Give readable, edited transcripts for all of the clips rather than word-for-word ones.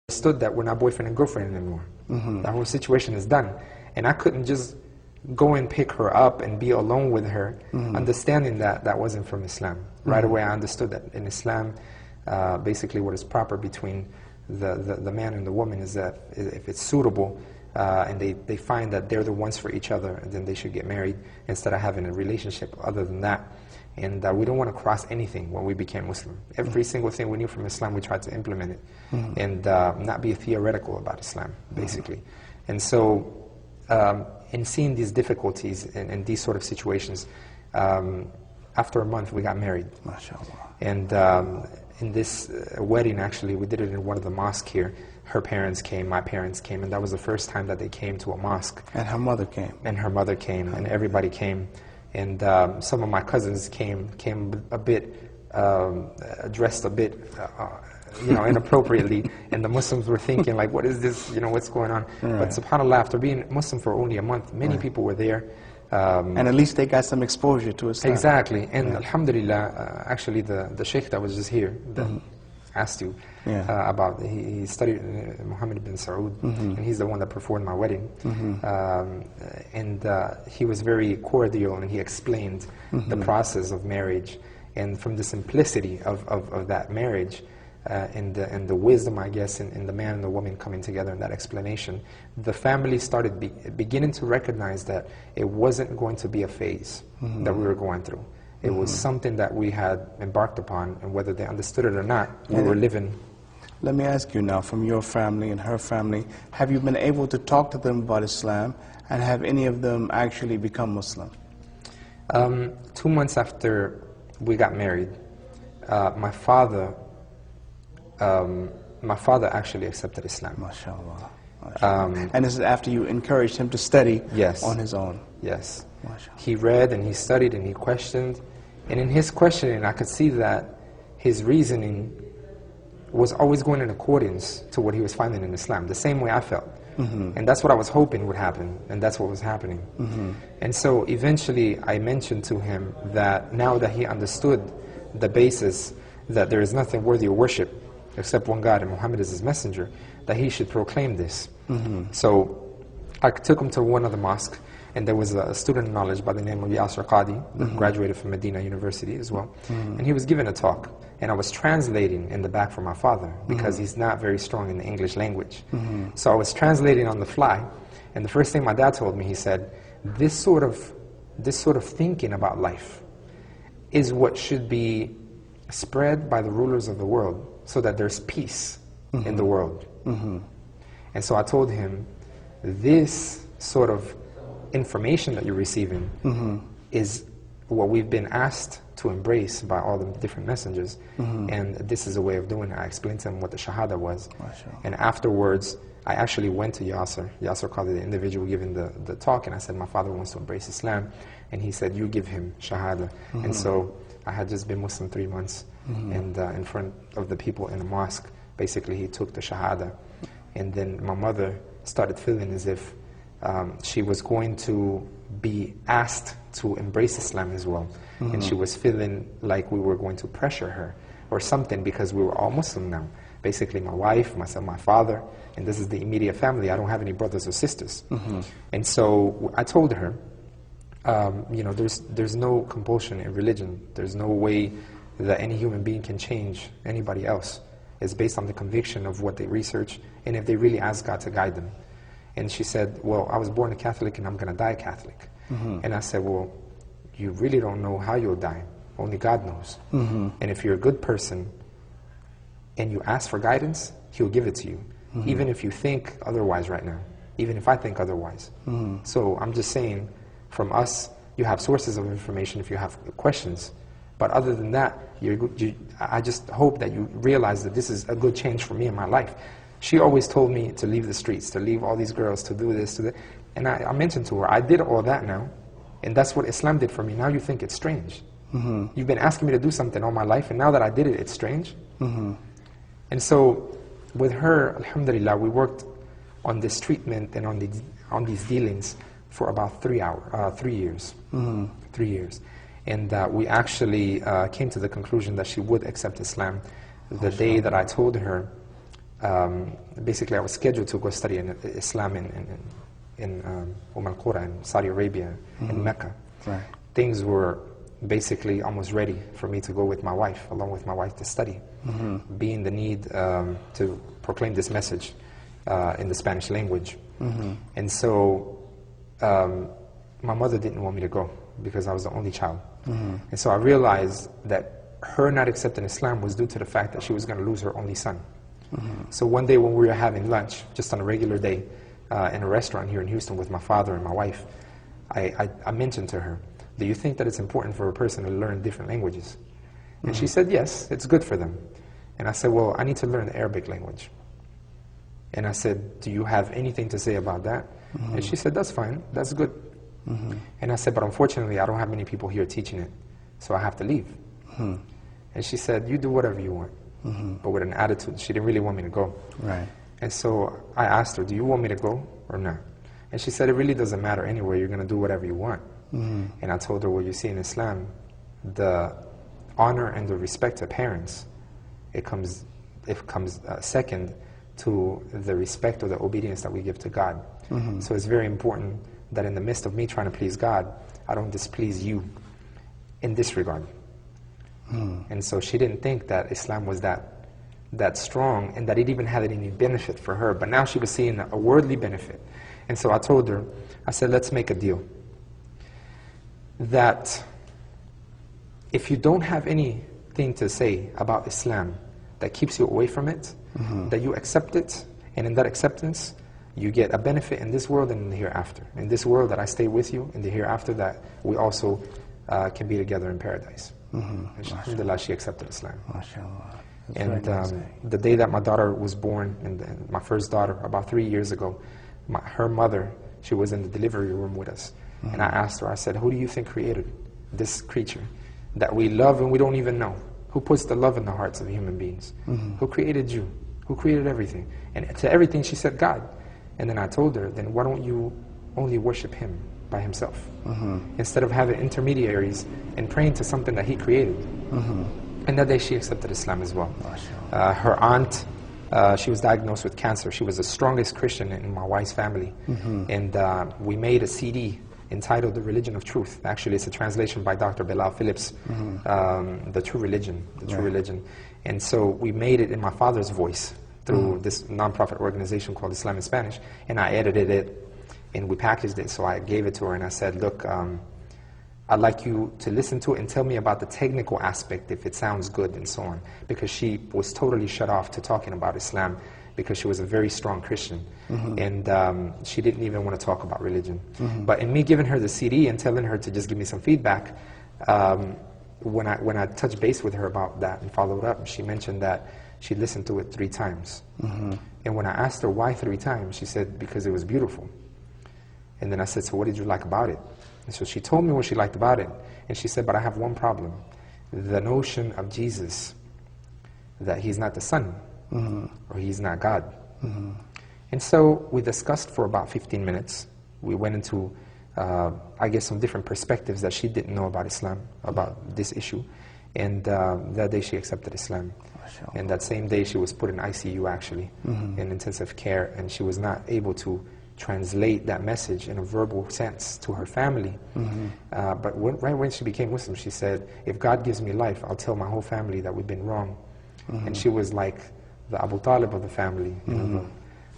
understood that we're not boyfriend and girlfriend anymore. The whole situation is done. And I couldn't just go and pick her up and be alone with her, understanding that that wasn't from Islam. Right away I understood that in Islam, basically what is proper between the man and the woman is that if it's suitable, and they find that they're the ones for each other, then they should get married instead of having a relationship other than that. And we don't want to cross anything when we became Muslim. Every single thing we knew from Islam, we tried to implement it, and not be theoretical about Islam, basically. And so, in seeing these difficulties and these sort of situations, after a month we got married. MashaAllah. And in this wedding, actually, we did it in one of the mosques here. Her parents came, my parents came, and that was the first time that they came to a mosque. And her mother came. And her mother came, and everybody came. And some of my cousins came a bit, dressed a bit, inappropriately. And the Muslims were thinking, like, what is this, what's going on? Right. But subhanAllah, after being Muslim for only a month, many people were there. And at least they got some exposure to Islam. Exactly. And alhamdulillah, actually the sheikh that was just here, that asked you about, he studied Muhammad ibn Saud, and he's the one that performed my wedding. And he was very cordial, and he explained the process of marriage. And from the simplicity of that marriage, and the wisdom, I guess, in the man and the woman coming together in that explanation, the family started beginning to recognize that it wasn't going to be a phase that we were going through. It was something that we had embarked upon, and whether they understood it or not, we were living. Let me ask you now, from your family and her family, have you been able to talk to them about Islam, and have any of them actually become Muslim? 2 months after we got married, my father actually accepted Islam. MashaAllah. MashaAllah. And this is after you encouraged him to study on his own? Yes. MashaAllah. He read and he studied and he questioned. And in his questioning, I could see that his reasoning was always going in accordance to what he was finding in Islam, the same way I felt. And that's what I was hoping would happen, and that's what was happening. And so eventually I mentioned to him that now that he understood the basis that there is nothing worthy of worship except one God and Muhammad is his messenger, that he should proclaim this. So I took him to one of the mosques, and there was a student of knowledge by the name of Yasser Qadi, that graduated from Medina University as well. And he was giving a talk, and I was translating in the back for my father, because he's not very strong in the English language. So I was translating on the fly, and the first thing my dad told me, he said, this sort of thinking about life is what should be spread by the rulers of the world, so that there's peace in the world. And so I told him, this sort of information that you're receiving is what we've been asked to embrace by all the different messengers, and this is a way of doing it. I explained to him what the Shahada was, and afterwards I actually went to Yasser Qadi, the individual giving the talk, and I said, my father wants to embrace Islam, and he said, you give him Shahada. And so I had just been Muslim 3 months, and in front of the people in the mosque, basically he took the Shahada, and then my mother started feeling as if she was going to be asked to embrace Islam as well. And she was feeling like we were going to pressure her or something, because we were all Muslim now. Basically my wife, myself, my father, and this is the immediate family. I don't have any brothers or sisters. And so I told her, there's no compulsion in religion. There's no way that any human being can change anybody else. It's based on the conviction of what they research, and if they really ask God to guide them. And she said, well, I was born a Catholic and I'm going to die Catholic. And I said, well, you really don't know how you'll die. Only God knows. And if you're a good person and you ask for guidance, He'll give it to you. Even if you think otherwise right now. Even if I think otherwise. So I'm just saying, from us, you have sources of information if you have questions. But other than that, I just hope that you realize that this is a good change for me in my life. She always told me to leave the streets, to leave all these girls, to do this, to that. And I mentioned to her, I did all that now, and that's what Islam did for me. Now you think it's strange. You've been asking me to do something all my life, and now that I did it, it's strange. And so with her, alhamdulillah, we worked on this treatment and on these dealings for about 3 years. 3 years. And we actually came to the conclusion that she would accept Islam the day that I told her basically I was scheduled to go study in Islam in Al-Qura in Saudi Arabia, in Mecca. Right. Things were basically almost ready for me to go with my wife, along with my wife, to study, being the need to proclaim this message in the Spanish language. And so my mother didn't want me to go because I was the only child. And so I realized that her not accepting Islam was due to the fact that she was going to lose her only son. So one day when we were having lunch, just on a regular day, in a restaurant here in Houston with my father and my wife, I mentioned to her, do you think that it's important for a person to learn different languages? And she said, yes, it's good for them. And I said, well, I need to learn the Arabic language. And I said, do you have anything to say about that? And she said, that's fine, that's good. And I said, but unfortunately, I don't have many people here teaching it, so I have to leave. And she said, you do whatever you want, but with an attitude. She didn't really want me to go. Right. And so I asked her, do you want me to go or not? And she said, it really doesn't matter anyway, you're going to do whatever you want. And I told her, well, you see, in Islam, the honor and the respect to parents, it comes second to the respect or the obedience that we give to God. So it's very important that in the midst of me trying to please God, I don't displease you in this regard. And so she didn't think that Islam was that strong and that it even had any benefit for her. But now she was seeing a worldly benefit. And so I told her, I said, let's make a deal. That if you don't have anything to say about Islam that keeps you away from it, that you accept it, and in that acceptance, you get a benefit in this world and in the hereafter. In this world that I stay with you, in the hereafter that we also can be together in paradise. Alhamdulillah, she accepted Islam. MashaAllah. And the day that my daughter was born, and my first daughter, about 3 years ago, her mother, she was in the delivery room with us. And I asked her, I said, who do you think created this creature that we love and we don't even know? Who puts the love in the hearts of human beings? Who created you? Who created everything? And to everything she said, God. And then I told her, then why don't you only worship Him by Himself? Instead of having intermediaries and praying to something that He created. And that day she accepted Islam as well. Her aunt, she was diagnosed with cancer. She was the strongest Christian in my wife's family. And we made a CD entitled The Religion of Truth. Actually, it's a translation by Dr. Bilal Phillips, The True Religion, The True Religion. And so we made it in my father's voice through this non-profit organization called Islam in Spanish. And I edited it, and we packaged it. So I gave it to her, and I said, look, I'd like you to listen to it and tell me about the technical aspect, if it sounds good and so on. Because she was totally shut off to talking about Islam because she was a very strong Christian. And she didn't even want to talk about religion. But in me giving her the CD and telling her to just give me some feedback, when I touched base with her about that and followed up, she mentioned that she listened to it 3 times. And when I asked her why 3 times, she said, because it was beautiful. And then I said, so what did you like about it? And so she told me what she liked about it. And she said, but I have one problem. The notion of Jesus, that He's not the Son, or He's not God. And so we discussed for about 15 minutes. We went into, I guess, some different perspectives that she didn't know about Islam, about this issue. And that day she accepted Islam. And that same day she was put in ICU, actually, in intensive care. And she was not able to translate that message in a verbal sense to her family. But right when she became Muslim, she said, if God gives me life, I'll tell my whole family that we've been wrong. And she was like the Abu Talib of the family, you know,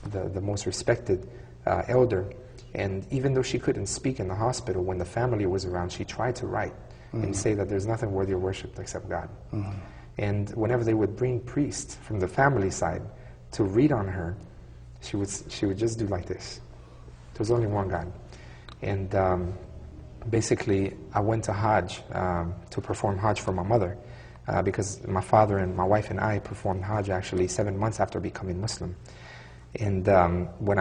the most respected elder. And even though she couldn't speak in the hospital, when the family was around, she tried to write and say that there's nothing worthy of worship except God. And whenever they would bring priests from the family side to read on her, she would just do like this. There's only one God. And basically, I went to Hajj to perform Hajj for my mother, because my father and my wife and I performed Hajj actually 7 months after becoming Muslim. And when